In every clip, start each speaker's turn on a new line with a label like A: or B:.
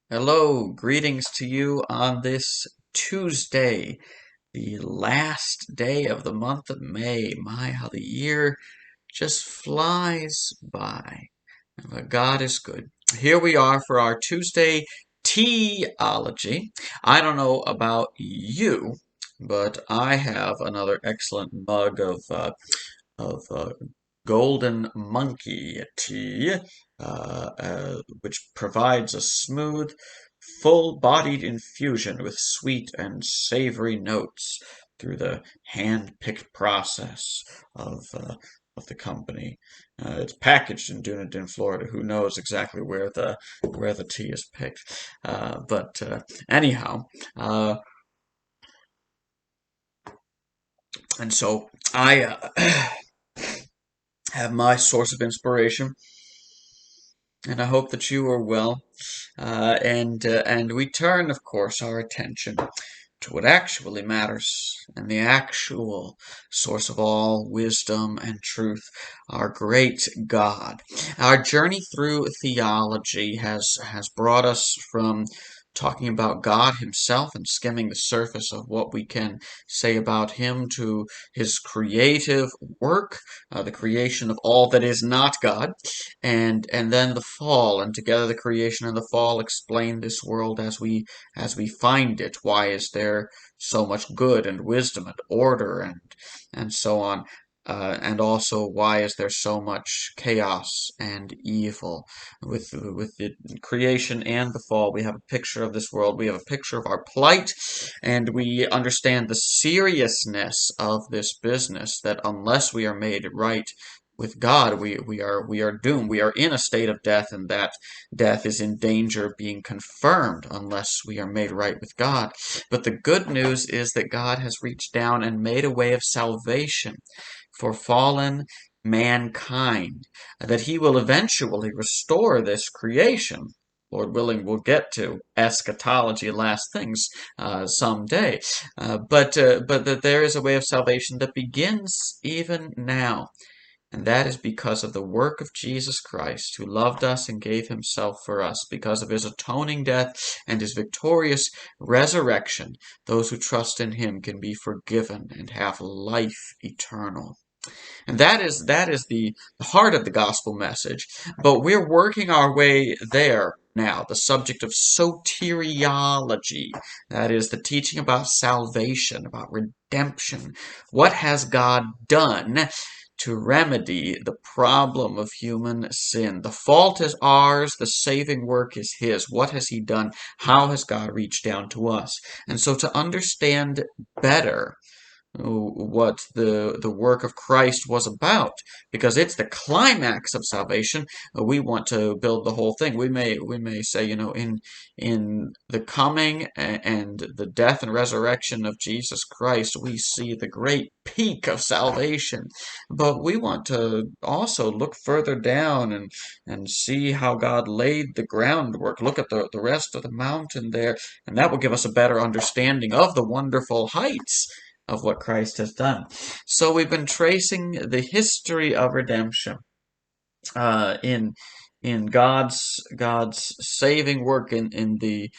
A: Hello, greetings to you on this Tuesday, the last day of the month of May. My, how the year just flies by. But God is good. Here we are for our Tuesday Tea-ology. I don't know about you, but I have another excellent mug of golden monkey tea, which provides a smooth, full-bodied infusion with sweet and savory notes through the hand-picked process of the company. It's packaged in Dunedin, Florida. Who knows exactly where the tea is picked? But anyhow, uh, and so I have my source of inspiration, and I hope that you are well. And we turn, of course, our attention to what actually matters and the actual source of all wisdom and truth, our great God. Our journey through theology has brought us from talking about God Himself and skimming the surface of what we can say about Him to His creative work, the creation of all that is not God, and then the fall, and together the creation and the fall explain this world as we find it. Why is there so much good and wisdom and order and so on? And also, why is there so much chaos and evil? With the creation and the fall, we have a picture of this world. We have a picture of our plight, and we understand the seriousness of this business. That unless we are made right with God, we are doomed. We are in a state of death, and that death is in danger of being confirmed unless we are made right with God. But the good news is that God has reached down and made a way of salvation for fallen mankind, that He will eventually restore this creation. Lord willing, we'll get to eschatology, last things, someday. But that there is a way of salvation that begins even now. And that is because of the work of Jesus Christ, who loved us and gave Himself for us. Because of His atoning death and His victorious resurrection, those who trust in Him can be forgiven and have life eternal. And that is the heart of the gospel message. But we're working our way there now. The subject of soteriology, that is the teaching about salvation, about redemption. What has God done to remedy the problem of human sin? The fault is ours, the saving work is His. What has He done? How has God reached down to us? And so to understand better what the work of Christ was about, because it's the climax of salvation. We want to build the whole thing. We may say, in the coming and the death and resurrection of Jesus Christ, we see the great peak of salvation. But we want to also look further down and see how God laid the groundwork. Look at the rest of the mountain there, and that will give us a better understanding of the wonderful heights of what Christ has done. So we've been tracing the history of redemption in God's saving work in the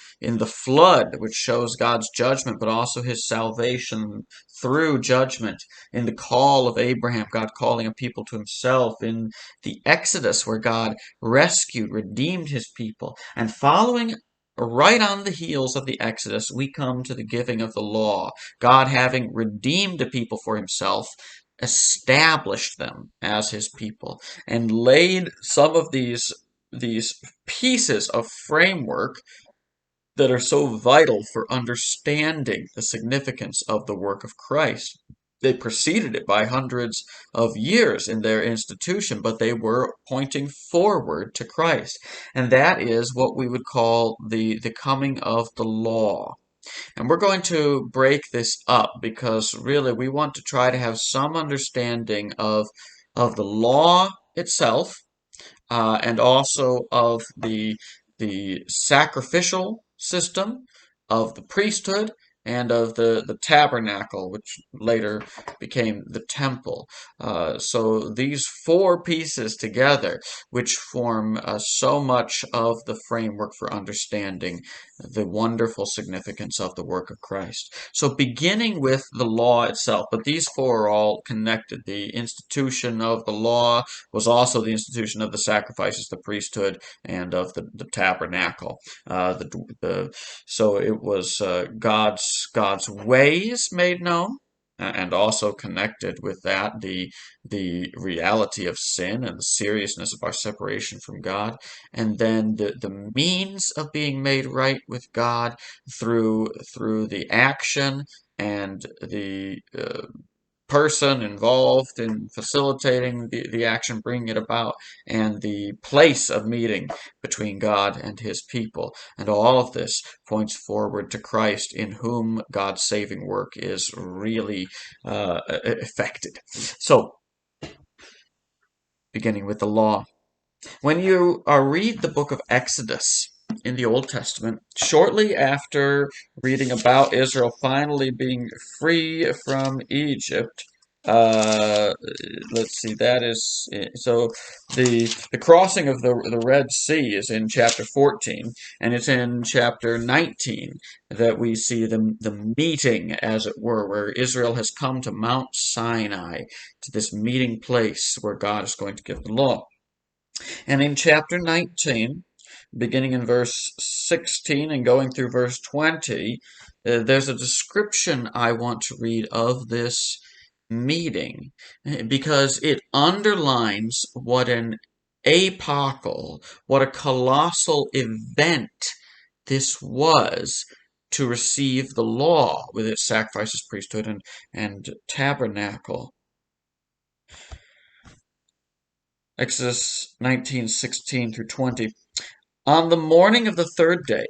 A: flood, which shows God's judgment, but also His salvation through judgment. In the call of Abraham, God calling a people to Himself. In the Exodus, where God rescued, redeemed His people, and following right on the heels of the Exodus, we come to the giving of the law. God, having redeemed a people for Himself, established them as His people and laid some of these pieces of framework that are so vital for understanding the significance of the work of Christ. They preceded it by hundreds of years in their institution, but they were pointing forward to Christ. And that is what we would call the coming of the law. And we're going to break this up because really we want to try to have some understanding of the law itself, and also of the sacrificial system, of the priesthood, and of the tabernacle, which later became the temple. So these four pieces together, which form so much of the framework for understanding the wonderful significance of the work of Christ. So beginning with the law itself, but these four are all connected. The institution of the law was also the institution of the sacrifices, the priesthood, and of the tabernacle. So it was God's ways made known, and also connected with that the reality of sin and the seriousness of our separation from God, and then the means of being made right with God through the action and the person involved in facilitating the action, bringing it about, and the place of meeting between God and his people. And all of this points forward to Christ, in whom God's saving work is really effected. So, beginning with the law. When you read the book of Exodus in the Old Testament, shortly after reading about Israel finally being free from Egypt, uh, let's see, that is so the crossing of the Red Sea is in chapter 14, and it's in chapter 19 that we see the meeting, as it were, where Israel has come to Mount Sinai, to this meeting place where God is going to give the law. And in chapter 19, beginning in verse 16 and going through verse 20, there's a description I want to read of this meeting, because it underlines what an epochal, what a colossal event this was to receive the law with its sacrifices, priesthood, and tabernacle. Exodus 19:16 through 20. On the morning of the third day,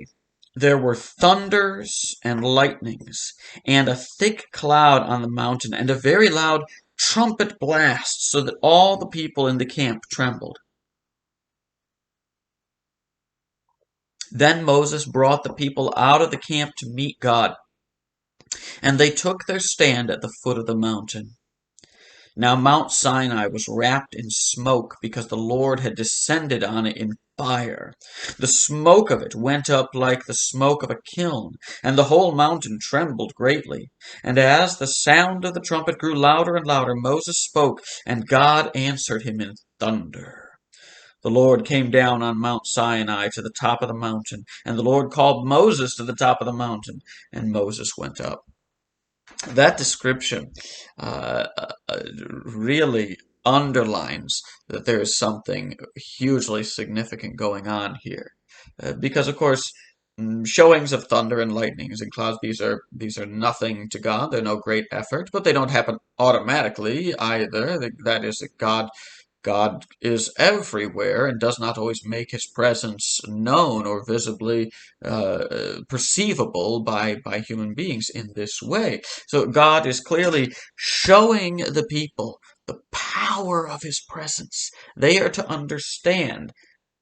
A: there were thunders and lightnings, and a thick cloud on the mountain, and a very loud trumpet blast, so that all the people in the camp trembled. Then Moses brought the people out of the camp to meet God, and they took their stand at the foot of the mountain. Now Mount Sinai was wrapped in smoke, because the Lord had descended on it in fire. The smoke of it went up like the smoke of a kiln, and the whole mountain trembled greatly. And as the sound of the trumpet grew louder and louder, Moses spoke, and God answered him in thunder. The Lord came down on Mount Sinai to the top of the mountain, and the Lord called Moses to the top of the mountain, and Moses went up. That description really underlines that there is something hugely significant going on here, because of course, showings of thunder and lightnings and clouds, these are nothing to God. They're no great effort, but they don't happen automatically either. That is, that God is everywhere and does not always make his presence known or visibly perceivable by human beings in this way. So God is clearly showing the people the power of his presence. They are to understand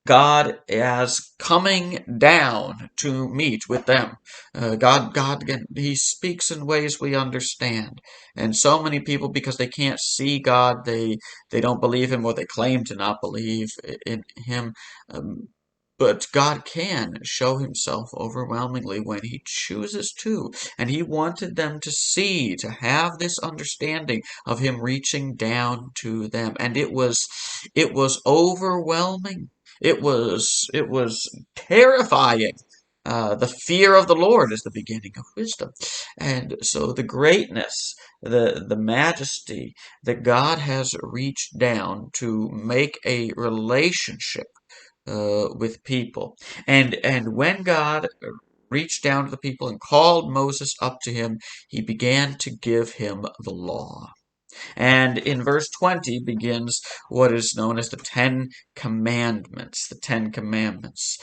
A: God as coming down to meet with them. God, again, he speaks in ways we understand. And so many people, because they can't see God, they don't believe him, or they claim to not believe in him. But God can show himself overwhelmingly when he chooses to. And he wanted them to see, to have this understanding of him reaching down to them. And it was overwhelming. It was terrifying. The fear of the Lord is the beginning of wisdom. And so the greatness, the majesty that God has reached down to make a relationship with people. And when God reached down to the people and called Moses up to him, he began to give him the law. And in verse 20 begins what is known as the Ten Commandments. The Ten Commandments,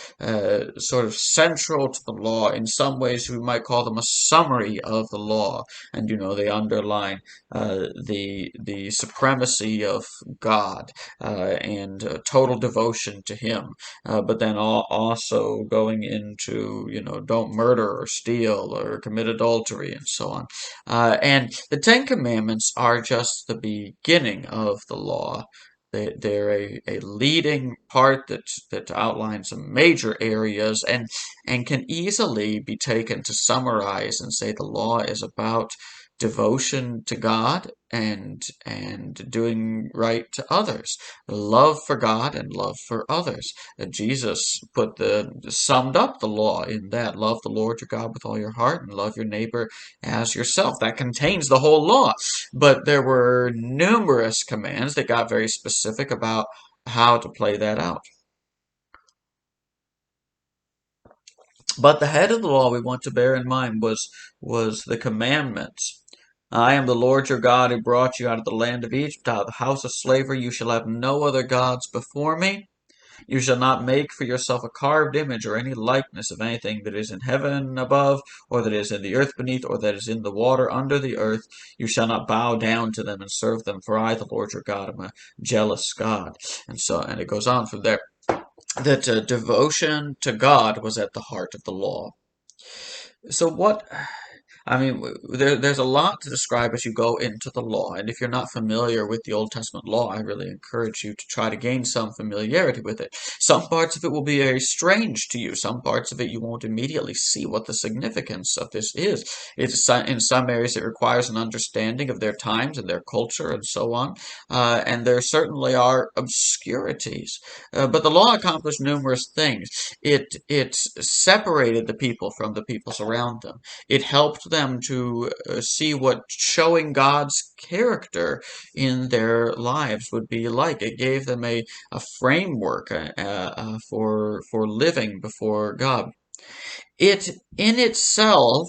A: sort of central to the law. In some ways, we might call them a summary of the law. And they underline the supremacy of God and total devotion to Him. But then also going into, don't murder or steal or commit adultery and so on. And the Ten Commandments are just the beginning of the law. They're a leading part that outlines some major areas and can easily be taken to summarize and say the law is about devotion to God and doing right to others, love for God and love for others. Jesus summed up the law in that: love the Lord your God with all your heart and love your neighbor as yourself. That contains the whole law. But there were numerous commands that got very specific about how to play that out. But the head of the law we want to bear in mind was the commandments. I am the Lord your God who brought you out of the land of Egypt, out of the house of slavery. You shall have no other gods before me. You shall not make for yourself a carved image or any likeness of anything that is in heaven above, or that is in the earth beneath, or that is in the water under the earth. You shall not bow down to them and serve them, for I, the Lord your God, am a jealous God. And it goes on from there. That devotion to God was at the heart of the law. So what I mean, there's a lot to describe as you go into the law, and if you're not familiar with the Old Testament law, I really encourage you to try to gain some familiarity with it. Some parts of it will be very strange to you. Some parts of it you won't immediately see what the significance of this is. In some areas it requires an understanding of their times and their culture and so on, and there certainly are obscurities. But the law accomplished numerous things. It separated the people from the peoples around them. It helped them to see what showing God's character in their lives would be like. It gave them a framework for living before God. It in itself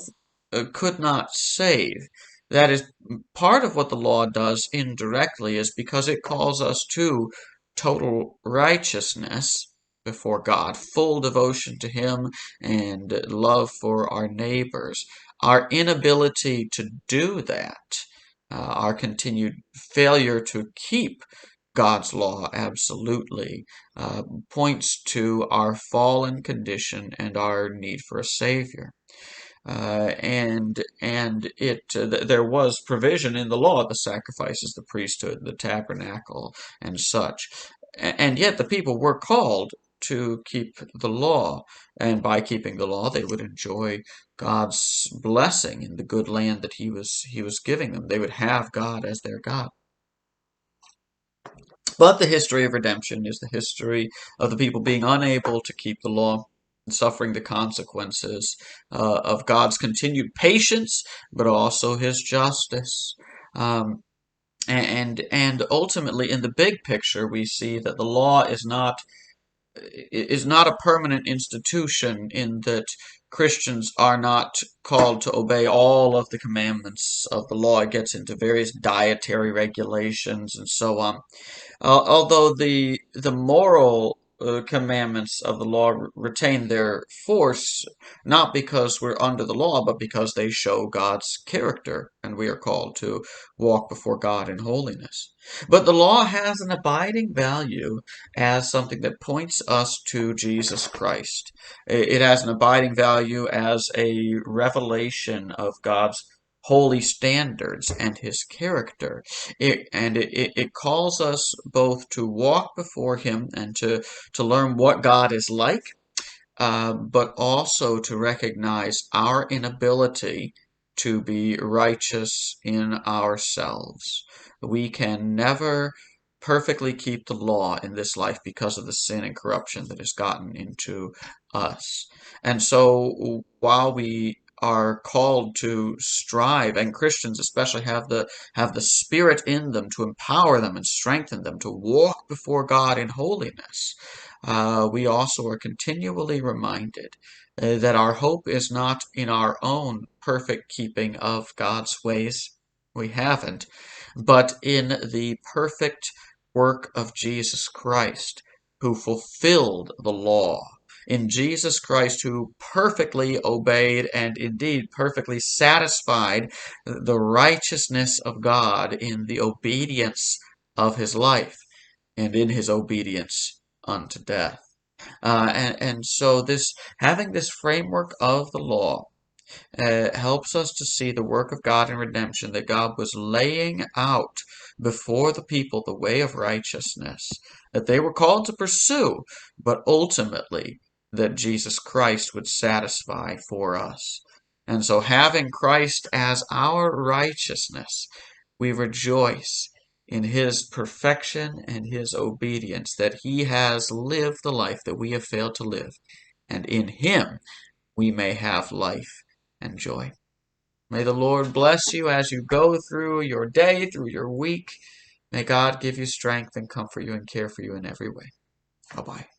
A: could not save. That is part of what the law does indirectly, is because it calls us to total righteousness before God, full devotion to Him and love for our neighbors. Our inability to do that, our continued failure to keep God's law absolutely, points to our fallen condition and our need for a Savior. There was provision in the law: the sacrifices, the priesthood, the tabernacle, and such. And yet the people were called to keep the law, and by keeping the law, they would enjoy God's blessing in the good land that He was giving them. They would have God as their God. But the history of redemption is the history of the people being unable to keep the law and suffering the consequences of God's continued patience, but also His justice. Um, and ultimately, in the big picture, we see that the law is not a permanent institution, in that Christians are not called to obey all of the commandments of the law. It gets into various dietary regulations and so on. Although the moral commandments of the law retain their force, not because we're under the law, but because they show God's character, and we are called to walk before God in holiness. But the law has an abiding value as something that points us to Jesus Christ. It has an abiding value as a revelation of God's holy standards and His character. It calls us both to walk before Him and to learn what God is like, but also to recognize our inability to be righteous in ourselves. We can never perfectly keep the law in this life because of the sin and corruption that has gotten into us. And so while we are called to strive, and Christians especially have the Spirit in them to empower them and strengthen them to walk before God in holiness, we also are continually reminded that our hope is not in our own perfect keeping of God's ways. We haven't. but in the perfect work of Jesus Christ, who fulfilled the law. In Jesus Christ, who perfectly obeyed and indeed perfectly satisfied the righteousness of God in the obedience of his life and in his obedience unto death. And so having this framework of the law helps us to see the work of God in redemption, that God was laying out before the people the way of righteousness that they were called to pursue, but ultimately that Jesus Christ would satisfy for us. And so, having Christ as our righteousness, we rejoice in his perfection and his obedience, that he has lived the life that we have failed to live, and in him we may have life and joy. May the Lord bless you as you go through your day, through your week. May God give you strength and comfort you and care for you in every way. Bye-bye.